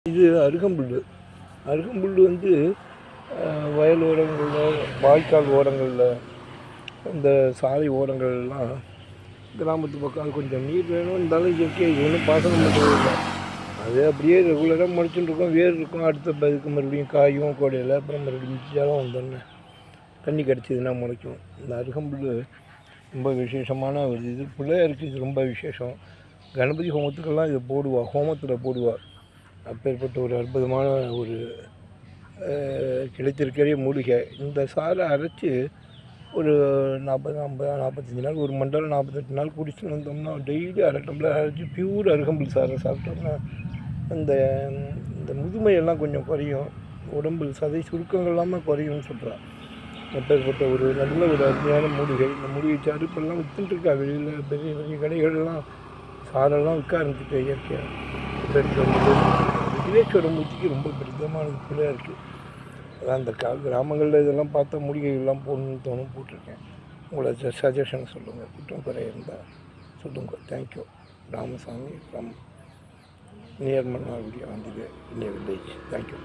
இது அருகம்புல். அருகம்புல் வந்து வயல் ஓரங்களில், வாய்க்கால் ஓரங்களில், இந்த சாலை ஓரங்கள்லாம் கிராமத்து பக்கம் அது கொஞ்சம் நீர் வேணும். இருந்தாலும் இயற்கை இது ஒன்றும் பாசனம் பண்ணுறது இல்லை. அது அப்படியே ரெகுலராக முளைச்சிட்டு இருக்கும். வேர் இருக்கும். அடுத்த இதுக்கு மறுபடியும் காயும் கோடையில் அப்புறம் மறுபடியும் ஜலம் வந்தோடனே தண்ணி கிடச்சிதுன்னா முளைக்கும். இந்த அருகம்புல் ரொம்ப விசேஷமான ஒரு இது. பிள்ளையாருக்கு இது ரொம்ப விசேஷம். கணபதி ஹோமத்துக்கெல்லாம் இதை போடுவா, ஹோமத்தில் போடுவா. அப்பேற்பட்ட ஒரு அற்புதமான ஒரு கிடைத்திருக்கிற மூலிகை. இந்த சாறை அரைச்சி ஒரு 45 நாள், ஒரு மண்டலம் 48 நாள் குடிச்சுட்டு வந்தோம்னா, டெய்லி அரை டம்ளர் அரைச்சி பியூர் அருகம்புல் சாறை சாப்பிட்டோம்னா அந்த இந்த முதுமையெல்லாம் கொஞ்சம் குறையும். உடம்பு சதை சுருக்கங்கள் இல்லாமல் குறையும்னு சொல்கிறா. அப்பேற்பட்ட ஒரு நல்ல ஒரு அருமையான மூலிகை. இந்த மூலிகை சாறு இப்போல்லாம் விற்றுட்டுருக்கா வெளியில். பெரிய பெரிய கடைகள்லாம் சாரெல்லாம் விற்க ஆரம்பிச்சுட்டு இயற்கையாக. விக்னேஸ்வரமூர்த்திக்கு ரொம்ப பிரசித்தமானது போல இருக்குது. அதான் இந்த கிராமங்களில் இதெல்லாம் பார்த்தா மூலிகைகள்லாம் போடணும்னு தோணும், போட்டிருக்கேன். உங்களை சஜஷன் சொல்லுங்கள், குற்றம் குறை இருந்தால் சொல்லுங்கள். Thank you. Ramasamy from near Mannargudi, Andhra village. Thank you.